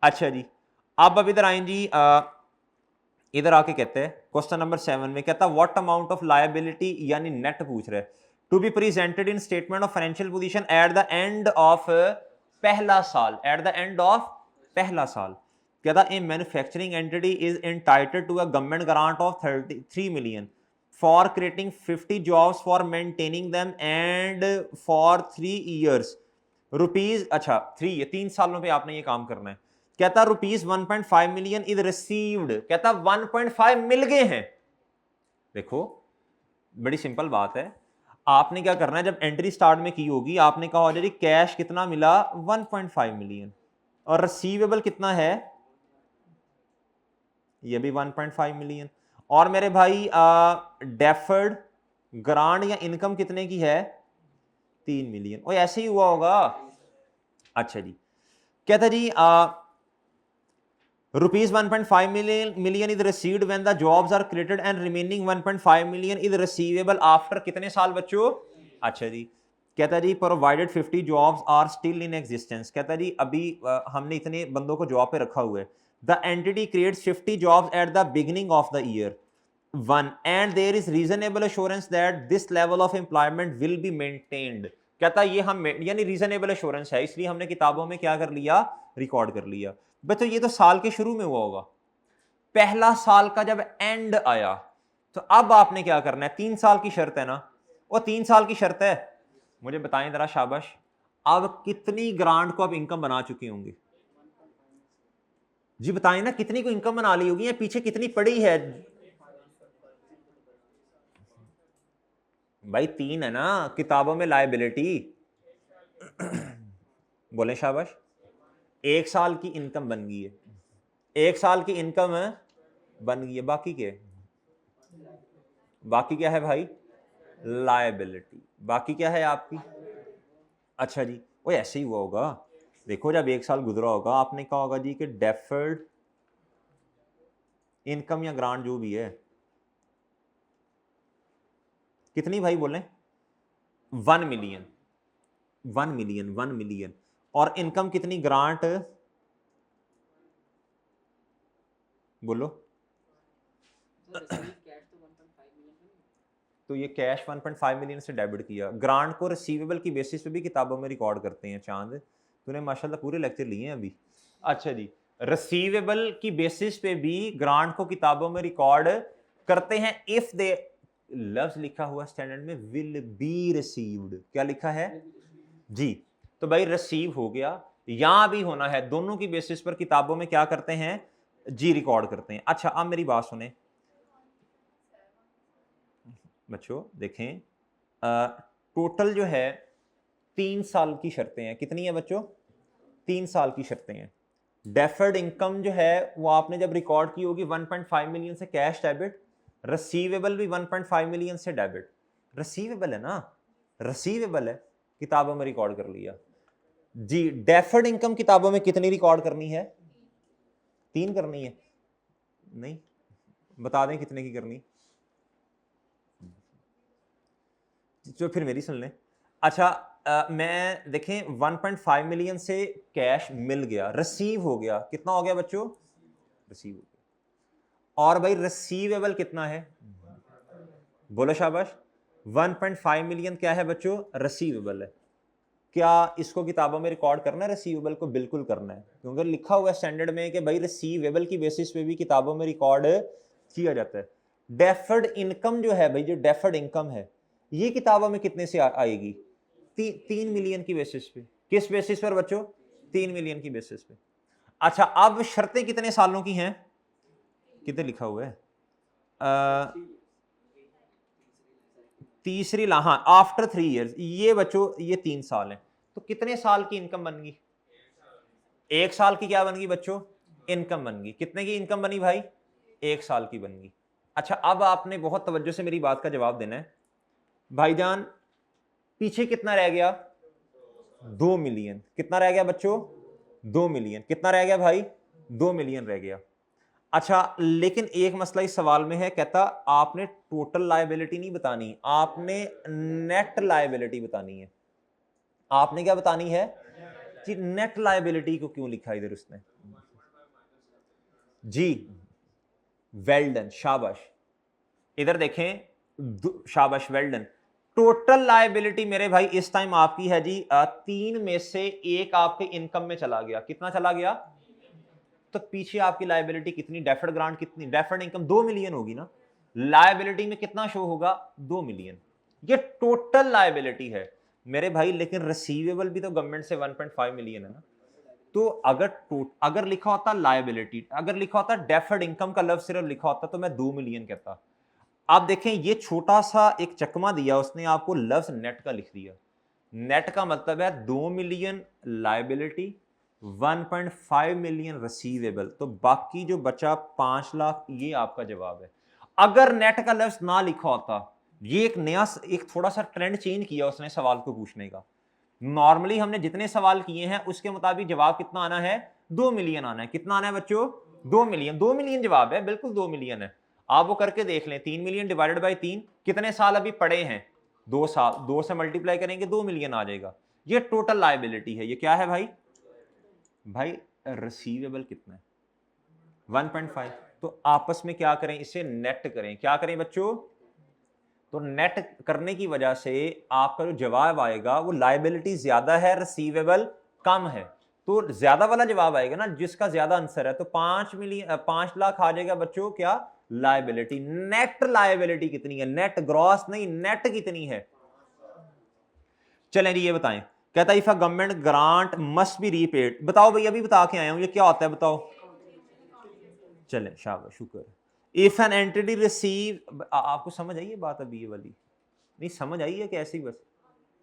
अच्छा जी, अब इधर आए जी, इधर आके कहते हैं क्वेश्चन नंबर 7 में कहता व्हाट अमाउंट ऑफ लायबिलिटी, यानी नेट पूछ रहे हैं, to be presented in statement of financial position at the end of पहला साल, एट द एंड ऑफ पहला साल। कहता a manufacturing entity is entitled to a government grant of 33 million for creating 50 jobs for maintaining them and for 3 years rupees, अच्छा 3 सालों पे आपने ये काम करना है। कहता रुपीज 1.5 मिलियन इज रिसीव्ड, कहता 1.5 मिल गए हैं। देखो बड़ी सिंपल बात है, आपने क्या करना है, जब एंट्री स्टार्ट में की होगी आपने कहा हो जी कैश कितना मिला 1.5 मिलियन, और रिसीवेबल कितना है, ये भी 1.5 मिलियन, और मेरे भाई डेफर्ड ग्रांट या इनकम कितने की है 3 मिलियन, और ऐसे ही हुआ होगा। अच्छा जी, कहता जी rupees 1.5 million is received when the jobs are created and remaining 1.5 million is receivable after कितने साल बच्चों। अच्छा जी, कहता जी provided 50 jobs are still in existence, कहता जी अभी हमने इतने बंदों को जॉब पे रखा हुआ है। The entity creates 50 jobs at the beginning of the year 1 and there is reasonable assurance that this level of employment will be maintained. कहता ये हम यानी रीजनेबल एश्योरेंस है, इसलिए हमने किताबों में क्या कर लिया, रिकॉर्ड कर लिया। बच्चों ये तो साल के शुरू में हुआ होगा, पहला साल का जब एंड आया तो अब आपने क्या करना है, 3 साल की शर्त है ना, वो 3 साल की शर्त है। मुझे बताएं जरा शाबाश, अब कितनी ग्रांट को आप इनकम बना चुके होंगे जी, बताएं ना कितनी को इनकम बना ली होगी, या पीछे कितनी पड़ी है भाई, 3 है ना किताबों में लायबिलिटी। बोले शाबाश, 1 साल की इनकम बन गई है, 1 साल की इनकम बन गई है, बाकी क्या है, बाकी क्या है भाई, लायबिलिटी, बाकी क्या है आपकी। अच्छा जी, वो ऐसे ही हुआ होगा, देखो जब 1 साल गुजरा होगा आपने कहा होगा जी कि डेफर्ड इनकम या ग्रांट जो भी है कितनी भाई बोले 1 मिलियन, 1 मिलियन, 1 मिलियन, और इनकम कितनी ग्रांट बोलो। तो ये कैश 1.5 मिलियन से डेबिट किया, ग्रांट को रिसीवेबल की बेसिस पे भी किताबों में रिकॉर्ड करते हैं। चांद तूने माशाल्लाह पूरे लेक्चर लिए हैं अभी। अच्छा जी, रिसीवेबल की बेसिस पे भी ग्रांट को किताबों में रिकॉर्ड करते हैं इफ दे, लफ्ज लिखा हुआ स्टैंडर्ड में विल बी रिसीव्ड, क्या लिखा है जी, तो भाई रिसीव हो गया, यहां भी होना है, दोनों की बेसिस पर किताबों में क्या करते हैं जी, रिकॉर्ड करते हैं। अच्छा अब मेरी बात सुने बच्चों, देखें टोटल जो है 3 साल की शर्तें हैं, कितनी है बच्चों 3 साल की शर्तें हैं। डेफर्ड इनकम जो है वो आपने जब रिकॉर्ड की होगी 1.5 मिलियन से कैश डेबिट, रिसीवेबल भी 1.5 मिलियन से डेबिट, रिसीवेबल है ना, रिसीवेबल है, किताबों में रिकॉर्ड कर लिया जी। डेफर्ड इनकम किताबों में कितनी रिकॉर्ड करनी है, 3 करनी है, नहीं बता दें कितने की करनी, जो फिर मेरी सुन लें। अच्छा मैं देखें 1.5 मिलियन से कैश मिल गया, रिसीव हो गया, कितना हो गया बच्चों, रिसीव हो गया, और भाई रिसीवेबल कितना है बोलो शाबाश, 1.5 मिलियन क्या है बच्चों, रिसीवेबल है। क्या इसको किताबों में रिकॉर्ड करना है, रिसीवेबल को बिल्कुल करना है, क्योंकि लिखा हुआ है स्टैंडर्ड में कि भाई रिसीवेबल की बेसिस पे भी किताबों में रिकॉर्ड किया जाता है। डेफर्ड इनकम जो है भाई, जो डेफर्ड इनकम है ये किताबों में कितने से आएगी, 3 मिलियन की बेसिस पे, किस बेसिस पर बच्चों, 3 मिलियन की बेसिस पे। अच्छा अब शर्तें कितने सालों की हैं, कितने लिखा हुआ है तीसरी हाँ आफ्टर 3 इयर्स, ये बच्चों ये 3 साल है, तो कितने साल की इनकम बन गई, 1 साल की क्या बन गई बच्चों, इनकम बन गई, कितने की इनकम बनी भाई, 1 साल की बन गई। अच्छा अब आपने बहुत तवज्जो से मेरी बात का जवाब देना है भाईजान, पीछे कितना रह गया 2 मिलियन, कितना रह गया बच्चों 2 मिलियन, कितना रह गया भाई 2 मिलियन रह गया। अच्छा लेकिन एक मसला इस सवाल में है, कहता आपने टोटल लायबिलिटी नहीं बतानी, आपने नेट लायबिलिटी बतानी है। आपने क्या बतानी है जी, नेट लायबिलिटी को क्यों लिखा इधर उसने जी, वेल डन, शाबाश। इधर देखें, शाबाश, वेल डन। टोटल लायबिलिटी मेरे भाई इस टाइम आपकी है जी 3 में से 1 आपके इनकम में चला गया। कितना चला गया? तो पीछे आपकी लायबिलिटी कितनी, डेफर्ड ग्रांट कितनी, डेफर्ड इनकम 2 मिलियन होगी ना, लायबिलिटी में कितना शो होगा? 2 मिलियन। ये टोटल लायबिलिटी है मेरे भाई, लेकिन रिसीवेबल भी तो गवर्नमेंट से 1.5 मिलियन है ना। तो अगर लिखा होता लायबिलिटी, अगर लिखा होता डेफर्ड इनकम का लफ्ज सिर्फ लिखा होता तो मैं 2 मिलियन कहता। आप देखें, ये छोटा सा एक चकमा दिया उसने आपको, लफ्ज नेट का लिख दिया। नेट का मतलब है 2 मिलियन लायबिलिटी, 1.5 मिलियन रिसीवेबल, तो बाकी जो बचा 5 लाख, ये आपका जवाब है। अगर नेट का लफ्ज ना लिखा होता, ये एक थोड़ा सा ट्रेंड चेंज किया उसने सवाल को पूछने का। नॉर्मली हमने जितने सवाल किए हैं उसके मुताबिक जवाब कितना आना है? 2 मिलियन आना है। कितना आना है बच्चों? 2 मिलियन। 2 मिलियन जवाब है, बिल्कुल 2 मिलियन है। आप वो करके देख लें, 3 मिलियन डिवाइडेड बाई 3, कितने साल अभी पड़े हैं? 2 साल। 2 से मल्टीप्लाई करेंगे 2 मिलियन आ जाएगा। ये टोटल लायबिलिटी है। ये क्या है भाई? भाई रिसीवेबल कितना है? 1.5। तो आपस में क्या करें? इसे नेट करें। क्या करें बच्चों? तो नेट करने की वजह से आपका जो जवाब आएगा वो लायबिलिटी ज्यादा है, रिसीवेबल कम है, तो ज्यादा वाला जवाब आएगा ना, जिसका ज्यादा आंसर है। तो 5 लाख आ जाएगा बच्चों क्या? लायबिलिटी। नेट लायबिलिटी कितनी है? नेट, ग्रॉस नहीं, नेट कितनी है? चलें जी, ये बताएं। कहता if a government grant must be repaid. बताओ भाई, अभी बता के आया हूं, ये क्या होता है बताओ। चलें, शाबाश, शुक्र। इफ एन एंटिटी रिसीव, आपको समझ आई है बात अभी ये वाली? नहीं समझ आई है कि ऐसी बस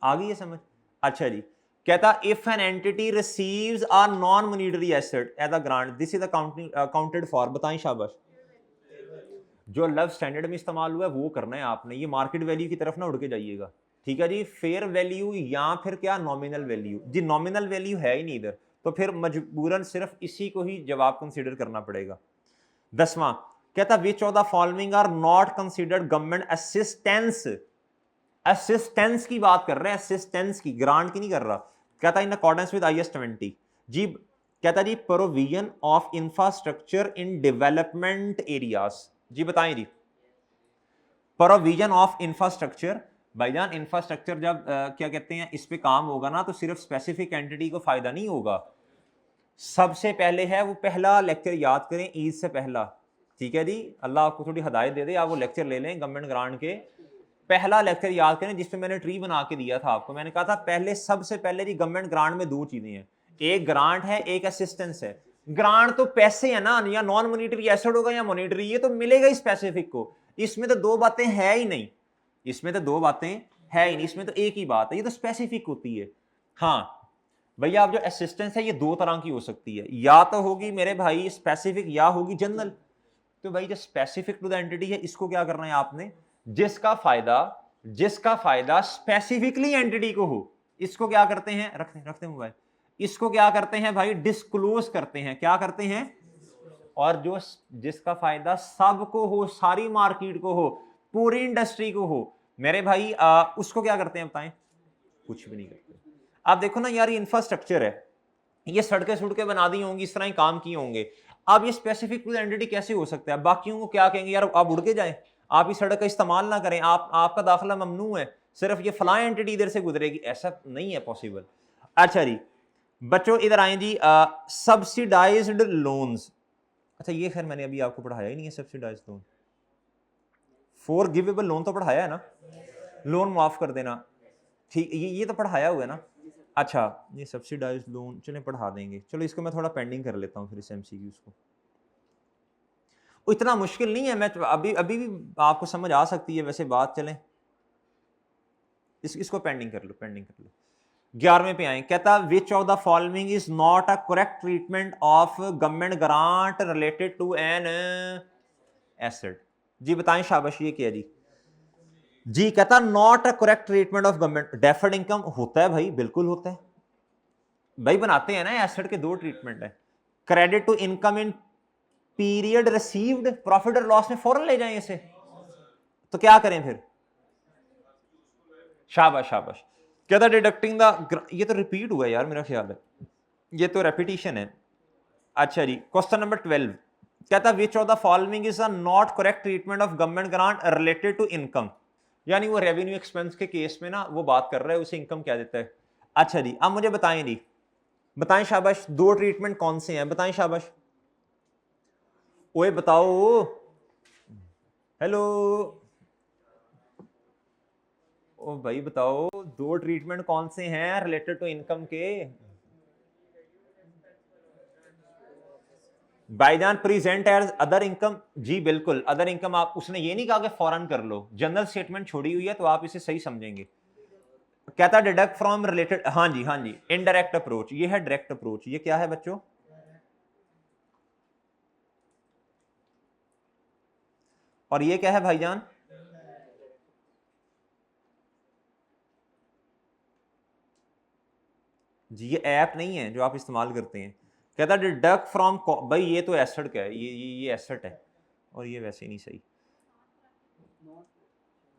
आ गई है समझ? अच्छा जी। कहता if an entity receives a non monetary asset as a grant, this is accounted for. बताएं शाबाश। जो लव स्टैंडर्ड में इस्तेमाल हुआ है वो करना है आपने, ये मार्केट वैल्यू की तरफ ना उड़ के जाइएगा, ठीक है जी। फेयर वैल्यू या फिर क्या? Nominal value. जी नॉमिनल वैल्यू है ही नहीं इधर, तो फिर मजबूरन सिर्फ इसी को ही जवाब कंसीडर करना पड़ेगा। 10वां कहता which of the following are not considered government assistance. Assistance की बात कर रहे हैं, असिस्टेंस की, ग्रांट की नहीं कर रहा। कहता इन अकॉर्डेंस विद IAS 20 जी। कहता जी provision of infrastructure in development areas. जी बताएं जी, प्रोविजन ऑफ इंफ्रास्ट्रक्चर। भाईजान इंफ्रास्ट्रक्चर जब क्या कहते हैं इस पे काम होगा ना, तो सिर्फ स्पेसिफिक एंटिटी को फायदा नहीं होगा। सबसे पहले है वो पहला लेक्चर याद करें, ईद से पहला, ठीक है जी। अल्लाह आपको थोड़ी हिदायत दे दे, आप वो लेक्चर ले लें गवर्नमेंट ग्रांट के। पहला लेक्चर याद करें जिसमें मैंने ट्री बना के दिया था आपको। मैंने कहा था पहले, सबसे पहले जी गवर्नमेंट ग्रांट में 2 चीजें हैं, एक ग्रांट है, एक असिस्टेंस है। ग्रांट तो पैसे है ना, या नॉन मॉनिटरी एसेट होगा या मॉनिटरी, ये तो मिलेगा ही स्पेसिफिक को। इसमें तो 2 बातें है ही नहीं, इसमें तो 2 बातें है ही नहीं, इसमें तो एक ही बात है, ये तो स्पेसिफिक होती है। हाँ भैया, आप जो असिस्टेंस है ये 2 तरह की हो सकती है, या तो होगी मेरे भाई स्पेसिफिक, या होगी जनरल। तो भाई जो स्पेसिफिक टू द एंटिटी है, इसको क्या करना है आपने? जिसका फायदा स्पेसिफिकली एंटिटी को हो, इसको क्या करते हैं? रखते मोबाइल। इसको क्या करते हैं भाई? डिस्क्लोज करते हैं। क्या करते हैं? और जो जिसका फायदा सबको हो, सारी मार्केट को हो, पूरी इंडस्ट्री को हो, मेरे भाई उसको क्या करते हैं बताएं? कुछ भी नहीं करते। आप देखो ना यार, ये इंफ्रास्ट्रक्चर है, ये सड़कें बना दी होंगी, इस तरह ही काम किए होंगे। अब ये स्पेसिफिक एंटिटी कैसे हो सकता है? बाकियों को क्या कहेंगे? यार आप उड़ के जाएं, आप इस सड़क का इस्तेमाल ना करें, आपका दाखिला ममनू है, सिर्फ ये फलां एंटिटी इधर से गुजरेगी, ऐसा नहीं है पॉसिबल। अच्छा जी बच्चों, इधर आए जी, सब्सिडाइज्ड लोन्स। अच्छा ये खैर मैंने अभी आपको पढ़ाया ही नहीं है, सब्सिडाइज्ड लोन। फॉरगिवेबल लोन तो पढ़ाया है ना, लोन माफ कर देना, ठीक, ये तो पढ़ाया हुआ है ना। अच्छा ये सब्सिडाइज्ड लोन चलें पढ़ा देंगे, चलो इसको मैं थोड़ा पेंडिंग कर लेता हूँ फिर इस MCQs को। इतना मुश्किल नहीं है, मैं अभी भी आपको समझ आ सकती है वैसे बात। चलें इसको पेंडिंग कर लो। 11वें पे आए। कहता which of the following is not a correct treatment of government grant related to an asset. जी बताएं शाबाश, ये क्या जी कहता not a correct treatment of government. Deferred income होता है भाई, बिल्कुल होता है भाई, बनाते हैं ना एसेट के 2 ट्रीटमेंट है। Credit to income in period received, profit और लॉस में फौरन ले जाएं इसे, तो क्या करें फिर? शाबाश। क्या था डिडक्टिंग द, ये तो रिपीट हुआ है यार मेरा ख्याल है, ये तो रेपिटेशन है। अच्छा जी, क्वेश्चन नंबर 12 क्या था, which of the following is a not correct treatment of government grant related to income, यानी वो रेवेन्यू एक्सपेंस के केस में ना वो बात कर रहा है, उसे इनकम क्या देता है। अच्छा जी, अब मुझे बताएं जी, बताएं शाबाश, दो ट्रीटमेंट कौन से हैं, बताएं शाबाश, ओए बताओ, हेलो, ओ भाई बताओ, दो ट्रीटमेंट कौन से हैं रिलेटेड टू इनकम के। भाईजान प्रेजेंट एज अदर इनकम, जी बिल्कुल अदर इनकम, आप उसने ये नहीं कहा कि फौरन कर लो, जनरल स्टेटमेंट छोड़ी हुई है तो आप इसे सही समझेंगे। कहता डिडक्ट फ्रॉम रिलेटेड, हाँ जी हाँ जी, इनडायरेक्ट अप्रोच, ये है डायरेक्ट अप्रोच, ये क्या है बच्चों, और ये क्या है भाईजान, जी ये ऐप नहीं है जो आप इस्तेमाल करते हैं। कहता डिडक्ट फ्रॉम, भाई ये तो एसेट का है, ये एसेट है, और ये वैसे नहीं सही।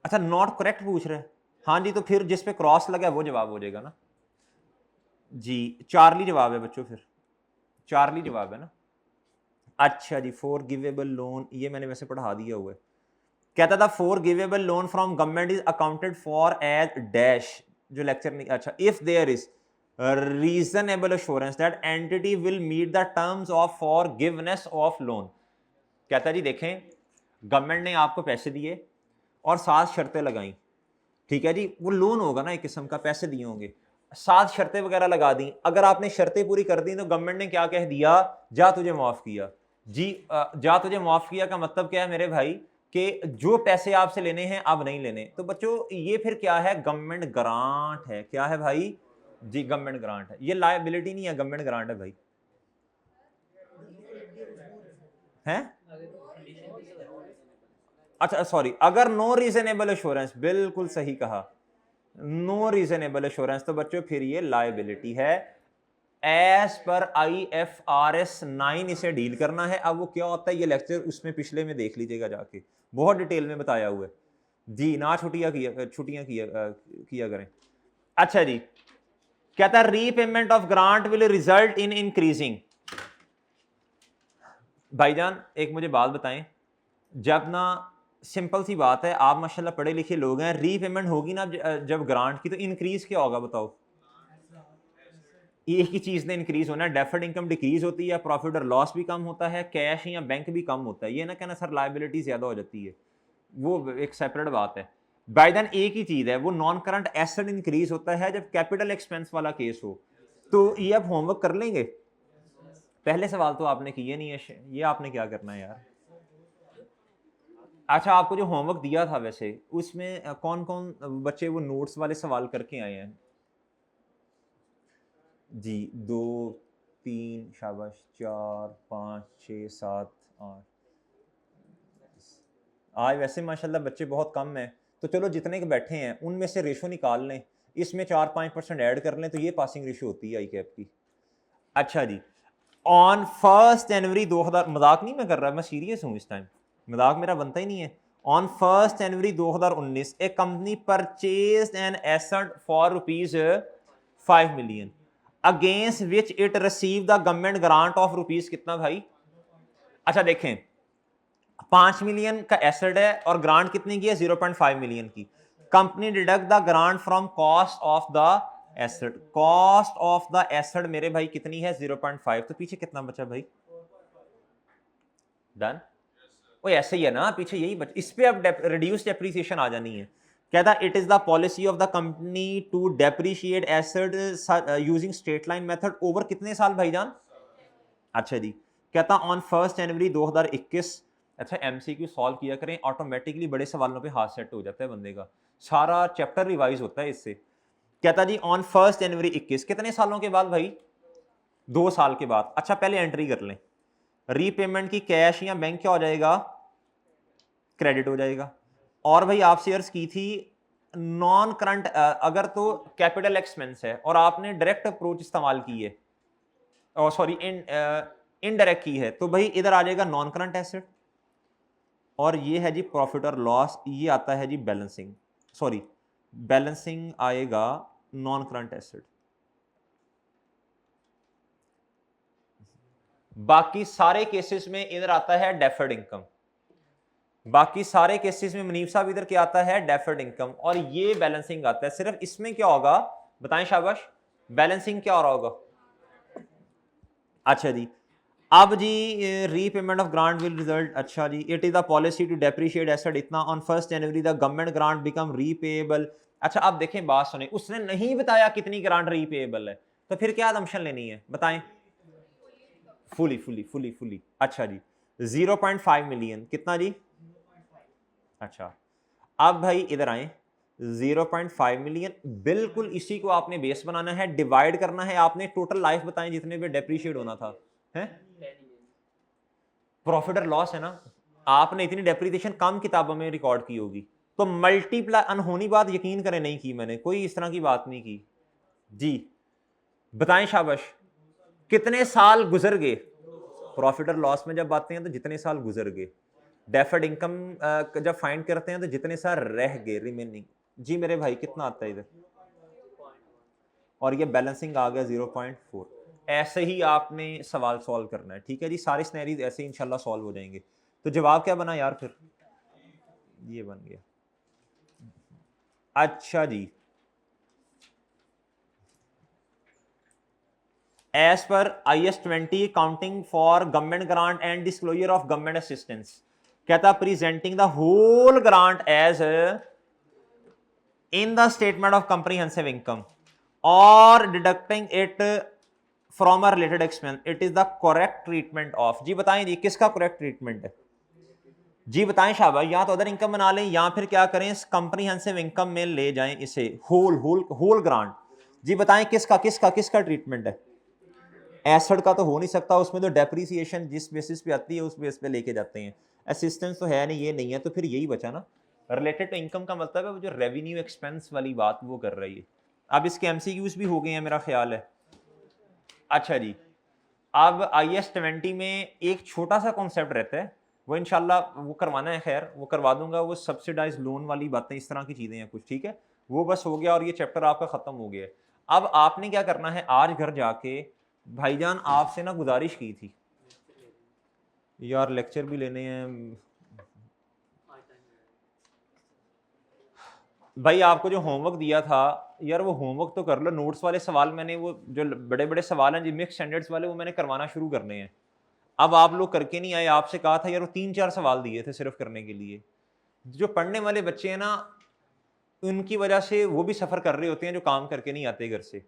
अच्छा नॉट करेक्ट पूछ रहे हैं, हाँ जी, तो फिर जिस पे क्रॉस लगा है वो जवाब हो जाएगा ना जी, चार्ली जवाब है बच्चों, फिर चार्ली जवाब है ना। अच्छा जी, फॉर गिवेबल लोन, ये मैंने वैसे पढ़ा दिया हुआ है। कहता था forgivable loan from government is accounted for as dash, जो लेक्चर नहीं, अच्छा, if there is reasonable assurance that entity will meet the terms of forgiveness of loan. कहता जी देखें, गवर्नमेंट ने आपको पैसे दिए और 7 शर्तें लगाई, ठीक है जी, वो लोन होगा ना एक किस्म का, पैसे दिए होंगे, 7 शर्तें वगैरह लगा दी, अगर आपने शर्तें पूरी कर दी तो गवर्नमेंट ने क्या कह दिया, जा तुझे माफ किया जी, जा तुझे माफ किया का मतलब क्या है मेरे भाई, कि जो पैसे आपसे लेने हैं अब नहीं लेने। तो बच्चों ये फिर क्या है, गवर्नमेंट ग्रांट है, क्या है भाई जी, गवर्नमेंट ग्रांट है, ये लायबिलिटी नहीं है, गवर्नमेंट ग्रांट है भाई, है। अच्छा सॉरी, अगर नो रीजनेबल एश्योरेंस, बिल्कुल सही कहा, नो रीजनेबल एश्योरेंस, तो बच्चों फिर ये लायबिलिटी है, एज पर IFRS 9 इसे डील करना है। अब वो क्या होता है ये लेक्चर उसमें पिछले में देख लीजिएगा जाके, बहुत डिटेल में बताया हुआ है जी, ना छुट्टियां किया करें। अच्छा जी, कहता है repayment of grant will result in increasing, भाईजान एक मुझे बात बताएं, जब ना सिंपल सी बात है, आप माशाल्लाह पढ़े लिखे लोग हैं, रीपेमेंट होगी ना जब ग्रांट की, तो इंक्रीज क्या होगा बताओ, एक ही चीज ने इंक्रीज होना है, डेफर्ड इनकम डिक्रीज होती है, प्रॉफिट और लॉस भी कम होता है, कैश या बैंक भी कम होता है, ये ना कहना सर लायबिलिटी ज्यादा हो जाती है, वो एक सेपरेट बात है। बाय देन एक ही चीज है, वो नॉन करंट एसेट इंक्रीज होता है जब कैपिटल एक्सपेंस वाला केस हो। तो ये आप होमवर्क कर लेंगे, पहले सवाल तो आपने किए नहीं है, ये आपने क्या करना है यार। अच्छा आपको जो होमवर्क दिया था वैसे उसमें कौन कौन बच्चे वो नोट्स वाले सवाल करके आए हैं जी, 2 3 शाबाश, 4 5 6 7 8, आज वैसे माशाल्लाह बच्चे बहुत कम हैं, तो चलो जितने के बैठे हैं उनमें से रेशो निकाल लें, इसमें 4-5% ऐड कर लें, तो ये पासिंग रेशो होती है आई कैप की। अच्छा जी, ऑन 1 जनवरी 2000, मजाक नहीं मैं कर रहा, मैं सीरियस हूँ इस टाइम, मजाक मेरा बनता ही नहीं है। On 1 January 2019 A company purchase an asset for ₹5 million against which it receive the government grant of rupees कितना भाई। अच्छा देखें, 5 मिलियन का एसेट है और ग्रांट कितनी की है, 0.5 मिलियन की। Company deduct the grant from cost of the asset, cost of the asset मेरे भाई कितनी है, 0.5, तो पीछे कितना बचा भाई, डन। वो ऐसे ही है ना, पीछे यही बच, इस पे अब रिड्यूस डेप्रिसिएशन आ जानी है। कहता it is the policy of the company to depreciate asset using straight line method over कितने साल भाईजान। अच्छा जी, कहता ऑन 1 जनवरी 2021, अच्छा MCQ सॉल्व किया करें, ऑटोमेटिकली बड़े सवालों पे हाथ सेट हो जाता है बंदे का, सारा चैप्टर रिवाइज होता है इससे। कहता जी ऑन 1 जनवरी 21 कितने सालों के बाद भाई, 2 साल के बाद। अच्छा पहले एंट्री कर लें, रीपेमेंट की कैश या बैंक क्या हो जाएगा, क्रेडिट हो जाएगा। और भाई आपसे अर्ज की थी नॉन करंट, अगर तो कैपिटल एक्सपेंस है और आपने डायरेक्ट अप्रोच इस्तेमाल की है, और सॉरी इनडायरेक्ट की है, तो भाई इधर आ जाएगा नॉन करंट एसेट, और ये है जी प्रॉफिट और लॉस, ये आता है जी बैलेंसिंग, सॉरी बैलेंसिंग आएगा नॉन करंट एसेट। बाकी सारे केसेस में इधर आता है डेफर्ड इनकम, बाकी सारे केसेस में मुनीफ साहब इधर क्या आता है, डेफर्ड इनकम, और ये बैलेंसिंग आता है। सिर्फ इसमें क्या होगा बताएं शाबाश, बैलेंसिंग क्या हो रहा होगा। अच्छा जी, अब जी repayment of grant will result, अच्छा जी, it is the policy to depreciate asset इतना on 1 January the government grant become repayable. अच्छा अब देखें, बात सुने, उसने नहीं बताया कितनी ग्रांट रीपेएबल है, तो फिर क्या असम्पशन लेनी है बताएं। फुली फुली फुली फुली, अच्छा जी 0.5 मिलियन, कितना जी, अच्छा अब भाई इधर आए, 0.5 मिलियन, बिल्कुल इसी को आपने बेस बनाना है, डिवाइड करना है आपने, टोटल लाइफ बताएं जितने पे डेप्रिशिएट होना था, है प्रॉफिट और लॉस है ना, आपने इतनी डेप्रिसिएशन कम किताबों में रिकॉर्ड की होगी, तो मल्टीप्लाई, अनहोनी बात यकीन करें नहीं की मैंने, कोई इस तरह की बात नहीं की जी। बताएं शाबाश, कितने साल गुजर गए, प्रॉफिट और लॉस में जब आते हैं तो जितने साल गुजर गए, डेफर्ड इनकम जब फाइंड करते हैं तो जितने साल रह गए रिमेनिंग। जी मेरे भाई कितना आता है इधर, और ये बैलेंसिंग आ गया 0.4। ऐसे ही आपने सवाल सॉल्व करना है, ठीक है जी, सारे स्नैरीज ऐसे ही इंशाल्लाह सॉल्व हो जाएंगे। तो जवाब क्या बना यार फिर, ये बन गया। अच्छा जी, as per IS 20 counting for government grant and disclosure of government assistance, कहता presenting the whole grant as in the statement of comprehensive income और deducting it from a related expense, it is the correct treatment of. जी बताएं जी किसका correct treatment है, जी बताएं शाबाश, या तो अदर इनकम बना लें या फिर क्या करें कंप्रीहेंसिव इनकम में ले जाएं इसे, होल होल होल ग्रांट। जी बताएं किसका किसका किसका ट्रीटमेंट है, एसेट का तो हो नहीं सकता, उसमें तो डेप्रिसिएशन जिस बेसिस पे आती है उस बेस पे लेके जाते हैं, असिस्टेंस तो है नहीं, ये नहीं है, तो फिर यही बचा ना रिलेटेड टू इनकम का मतलब है वो जो रेवेन्यू एक्सपेंस वाली बात वो कर रही है। अब इसके MCQs भी हो गए हैं मेरा ख्याल है। अच्छा जी, अब IS 20 में एक छोटा सा कॉन्सेप्ट रहता है, वो इंशाल्लाह वो करवाना है, खैर वो करवा दूंगा, वो सब्सिडाइज लोन वाली बातें इस तरह की चीज़ें हैं कुछ, ठीक है, वो बस हो गया और ये चैप्टर आपका ख़त्म हो गया। अब आपने क्या करना है, आज घर जाके भाईजान आपसे ना गुजारिश की थी यार, लेक्चर भी लेने हैं भाई, आपको जो होमवर्क दिया था यार वो होमवर्क तो कर लो, नोट्स वाले सवाल मैंने वो जो बड़े बड़े सवाल हैं जी मिक्स स्टैंडर्ड्स वाले वो मैंने करवाना शुरू करने हैं। अब आप लोग करके नहीं आए, आपसे कहा था यार वो 3-4 सवाल दिए थे सिर्फ करने के लिए। जो पढ़ने वाले बच्चे हैं ना उनकी वजह से वो भी सफ़र कर रहे होते हैं जो काम करके नहीं आते घर से।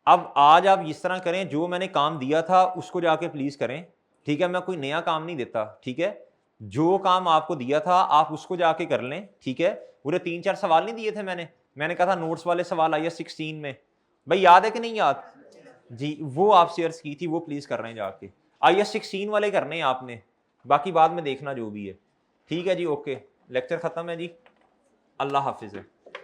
अब आज आप इस तरह करें, जो मैंने काम दिया था उसको जाके प्लीज़ करें, ठीक है, मैं कोई नया काम नहीं देता, ठीक है, जो काम आपको दिया था आप उसको जाके कर लें, ठीक है। पूरे 3-4 सवाल नहीं दिए थे मैंने कहा था नोट्स वाले सवाल IS 16 में, भाई याद है कि नहीं याद जी, वो आप शेयर्स की थी, वो प्लीज़ कर रहे हैं जाके, IS 16 वाले करने हैं आपने, बाकी बाद में देखना जो भी है, ठीक है जी, ओके, लेक्चर ख़त्म है जी, अल्लाह हाफिज़ है।